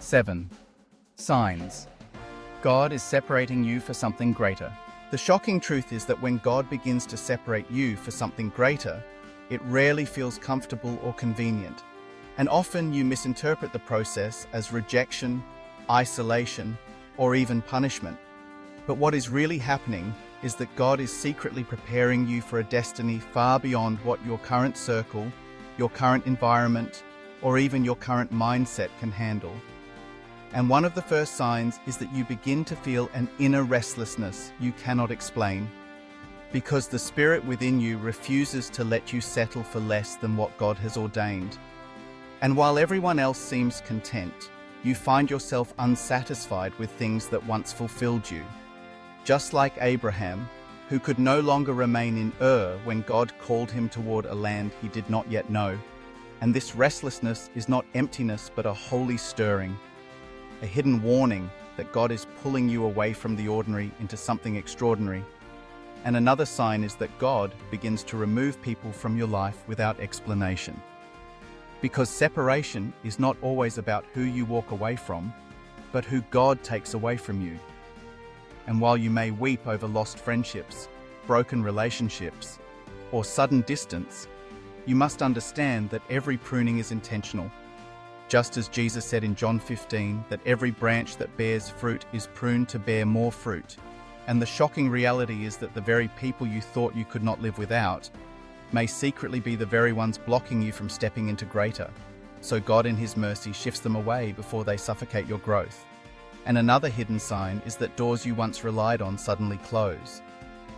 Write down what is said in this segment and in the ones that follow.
7. Signs. God is separating you for something greater. The shocking truth is that when God begins to separate you for something greater, it rarely feels comfortable or convenient. And often you misinterpret the process as rejection, isolation, or even punishment. But what is really happening is that God is secretly preparing you for a destiny far beyond what your current circle, your current environment, or even your current mindset can handle. And one of the first signs is that you begin to feel an inner restlessness you cannot explain, because the spirit within you refuses to let you settle for less than what God has ordained. And while everyone else seems content, you find yourself unsatisfied with things that once fulfilled you. Just like Abraham, who could no longer remain in Ur when God called him toward a land he did not yet know. And this restlessness is not emptiness but a holy stirring, a hidden warning that God is pulling you away from the ordinary into something extraordinary. And another sign is that God begins to remove people from your life without explanation. Because separation is not always about who you walk away from, but who God takes away from you. And while you may weep over lost friendships, broken relationships, or sudden distance, you must understand that every pruning is intentional. Just as Jesus said in John 15 that every branch that bears fruit is pruned to bear more fruit. And the shocking reality is that the very people you thought you could not live without may secretly be the very ones blocking you from stepping into greater. So God in His mercy shifts them away before they suffocate your growth. And another hidden sign is that doors you once relied on suddenly close.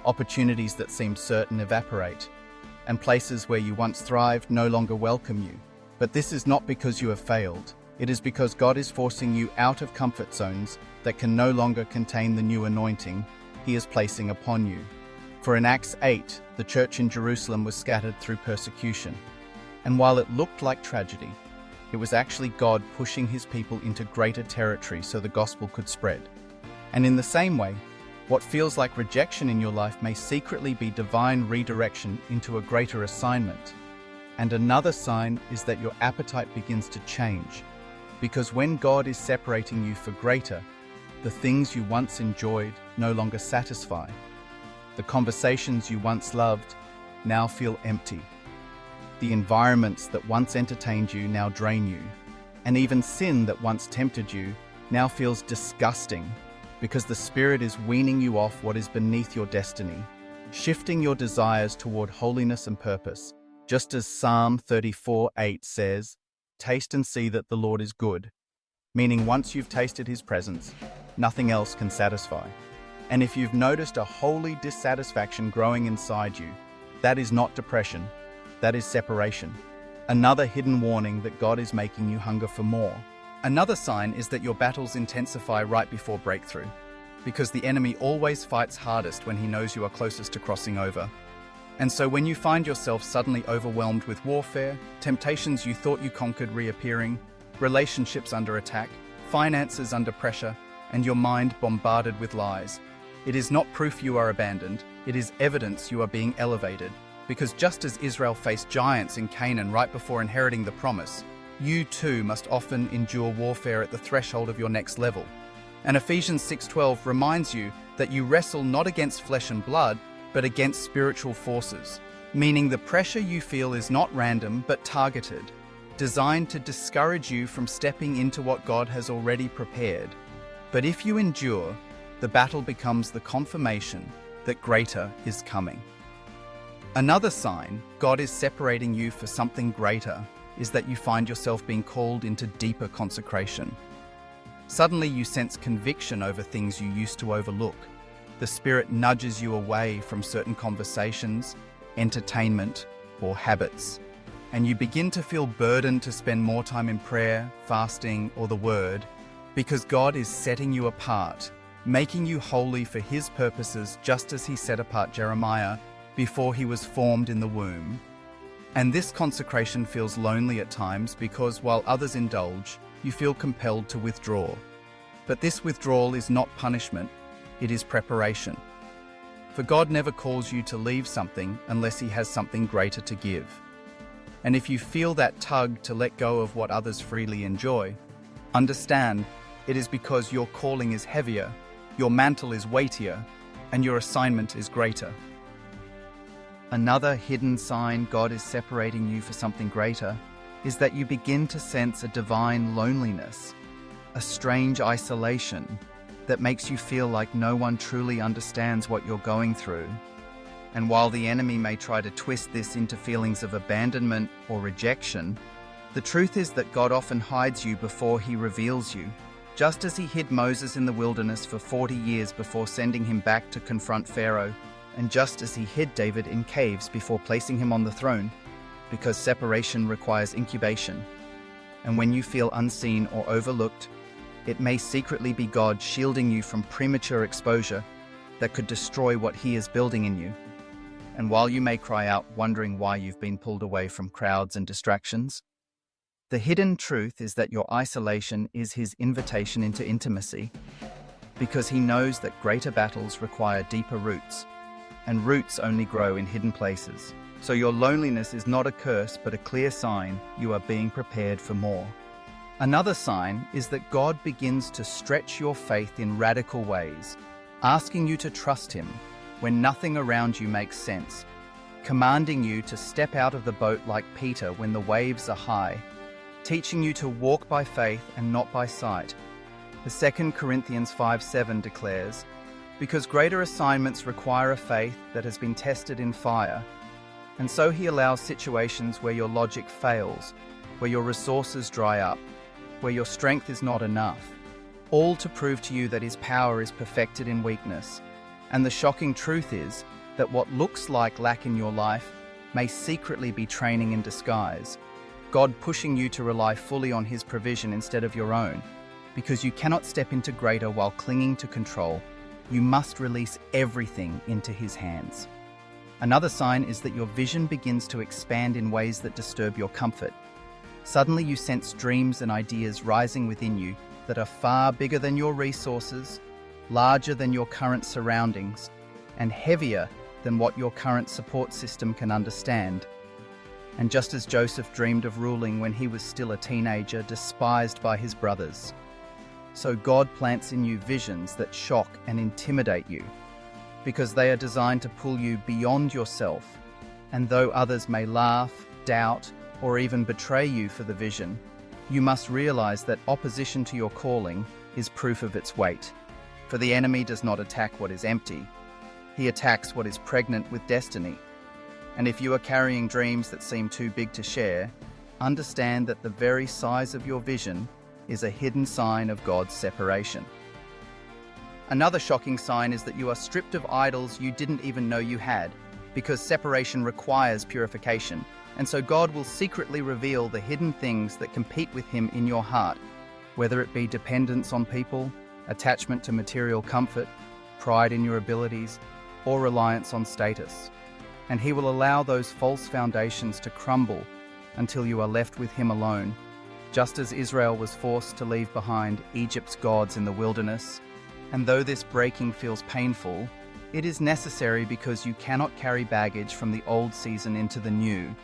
Opportunities that seemed certain evaporate, and places where you once thrived no longer welcome you. But this is not because you have failed. It is because God is forcing you out of comfort zones that can no longer contain the new anointing He is placing upon you. For in Acts 8, the church in Jerusalem was scattered through persecution. And while it looked like tragedy, it was actually God pushing His people into greater territory so the gospel could spread. And in the same way, what feels like rejection in your life may secretly be divine redirection into a greater assignment. And another sign is that your appetite begins to change. Because when God is separating you for greater, the things you once enjoyed no longer satisfy. The conversations you once loved now feel empty. The environments that once entertained you now drain you. And even sin that once tempted you now feels disgusting, because the Spirit is weaning you off what is beneath your destiny, shifting your desires toward holiness and purpose. Just as Psalm 34:8 says, "Taste and see that the Lord is good," meaning once you've tasted His presence, nothing else can satisfy. And if you've noticed a holy dissatisfaction growing inside you, that is not depression, that is separation. Another hidden warning that God is making you hunger for more. Another sign is that your battles intensify right before breakthrough, because the enemy always fights hardest when he knows you are closest to crossing over. And so when you find yourself suddenly overwhelmed with warfare, temptations you thought you conquered reappearing, relationships under attack, finances under pressure, and your mind bombarded with lies, it is not proof you are abandoned, it is evidence you are being elevated. Because just as Israel faced giants in Canaan right before inheriting the promise, you too must often endure warfare at the threshold of your next level. And Ephesians 6:12 reminds you that you wrestle not against flesh and blood, but against spiritual forces, meaning the pressure you feel is not random but targeted, designed to discourage you from stepping into what God has already prepared. But if you endure, the battle becomes the confirmation that greater is coming. Another sign God is separating you for something greater is that you find yourself being called into deeper consecration. Suddenly you sense conviction over things you used to overlook. The Spirit nudges you away from certain conversations, entertainment, or habits, and you begin to feel burdened to spend more time in prayer, fasting, or the Word, because God is setting you apart, making you holy for His purposes, just as He set apart Jeremiah before he was formed in the womb. And this consecration feels lonely at times because while others indulge, you feel compelled to withdraw. But this withdrawal is not punishment, it is preparation. For God never calls you to leave something unless He has something greater to give. And if you feel that tug to let go of what others freely enjoy, Understand, it is because your calling is heavier, your mantle is weightier, and your assignment is greater. Another hidden sign God is separating you for something greater is that you begin to sense a divine loneliness, a strange isolation that makes you feel like no one truly understands what you're going through. And while the enemy may try to twist this into feelings of abandonment or rejection, the truth is that God often hides you before he reveals you, just as he hid Moses in the wilderness for 40 years before sending him back to confront Pharaoh, and just as he hid David in caves before placing him on the throne, because separation requires incubation. And when you feel unseen or overlooked, it may secretly be God shielding you from premature exposure that could destroy what he is building in you. And while you may cry out wondering why you've been pulled away from crowds and distractions, the hidden truth is that your isolation is his invitation into intimacy, because he knows that greater battles require deeper roots, and roots only grow in hidden places. So your loneliness is not a curse, but a clear sign you are being prepared for more. Another sign is that God begins to stretch your faith in radical ways, asking you to trust him when nothing around you makes sense, commanding you to step out of the boat like Peter when the waves are high, teaching you to walk by faith and not by sight. The 2 Corinthians 5:7 declares, "Because greater assignments require a faith that has been tested in fire." And so he allows situations where your logic fails, where your resources dry up, where your strength is not enough, all to prove to you that his power is perfected in weakness. And the shocking truth is that what looks like lack in your life may secretly be training in disguise, God pushing you to rely fully on his provision instead of your own, because you cannot step into greater while clinging to control. You must release everything into his hands. Another sign is that your vision begins to expand in ways that disturb your comfort. Suddenly you sense dreams and ideas rising within you that are far bigger than your resources, larger than your current surroundings, and heavier than what your current support system can understand. And just as Joseph dreamed of ruling when he was still a teenager, despised by his brothers, so God plants in you visions that shock and intimidate you, because they are designed to pull you beyond yourself. And though others may laugh, doubt, or even betray you for the vision, you must realize that opposition to your calling is proof of its weight. For the enemy does not attack what is empty. He attacks what is pregnant with destiny. And if you are carrying dreams that seem too big to share, understand that the very size of your vision is a hidden sign of God's separation. Another shocking sign is that you are stripped of idols you didn't even know you had, because separation requires purification, and so God will secretly reveal the hidden things that compete with him in your heart, whether it be dependence on people, attachment to material comfort, pride in your abilities, or reliance on status. And he will allow those false foundations to crumble until you are left with him alone, just as Israel was forced to leave behind Egypt's gods in the wilderness. And though this breaking feels painful, it is necessary, because you cannot carry baggage from the old season into the new,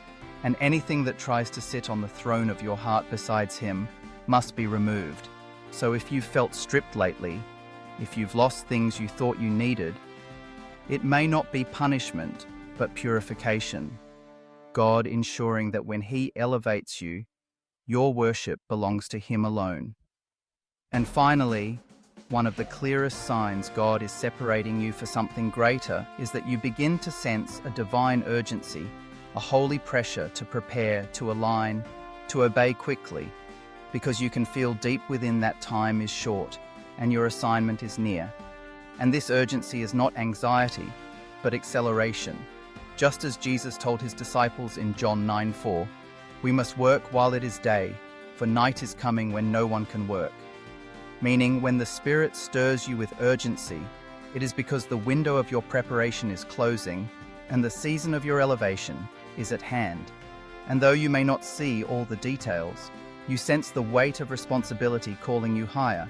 and anything that tries to sit on the throne of your heart besides him must be removed. So if you've felt stripped lately, if you've lost things you thought you needed, it may not be punishment, but purification. God ensuring that when he elevates you, your worship belongs to him alone. And finally, one of the clearest signs God is separating you for something greater is that you begin to sense a divine urgency, a holy pressure to prepare, to align, to obey quickly, because you can feel deep within that time is short and your assignment is near. And this urgency is not anxiety, but acceleration. Just as Jesus told his disciples in John 9:4, "We must work while it is day, for night is coming when no one can work." Meaning, when the Spirit stirs you with urgency, it is because the window of your preparation is closing and the season of your elevation is at hand. And though you may not see all the details, you sense the weight of responsibility calling you higher.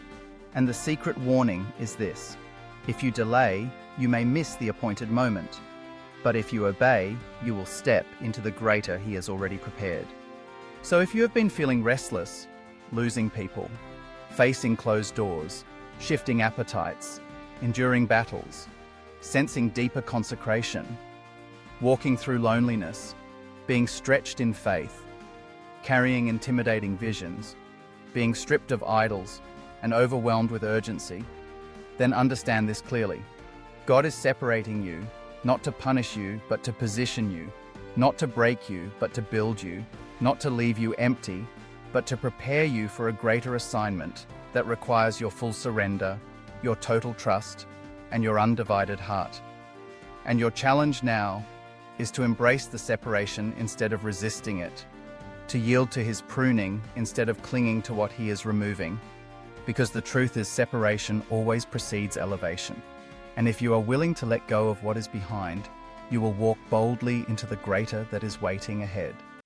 And the secret warning is this: if you delay, you may miss the appointed moment. But if you obey, you will step into the greater he has already prepared. So if you have been feeling restless, losing people, facing closed doors, shifting appetites, enduring battles, sensing deeper consecration, walking through loneliness, being stretched in faith, carrying intimidating visions, being stripped of idols and overwhelmed with urgency, then understand this clearly. God is separating you, not to punish you, but to position you, not to break you, but to build you, not to leave you empty, but to prepare you for a greater assignment that requires your full surrender, your total trust, and your undivided heart. And your challenge now is to embrace the separation instead of resisting it, to yield to His pruning instead of clinging to what He is removing, because the truth is separation always precedes elevation. And if you are willing to let go of what is behind, you will walk boldly into the greater that is waiting ahead.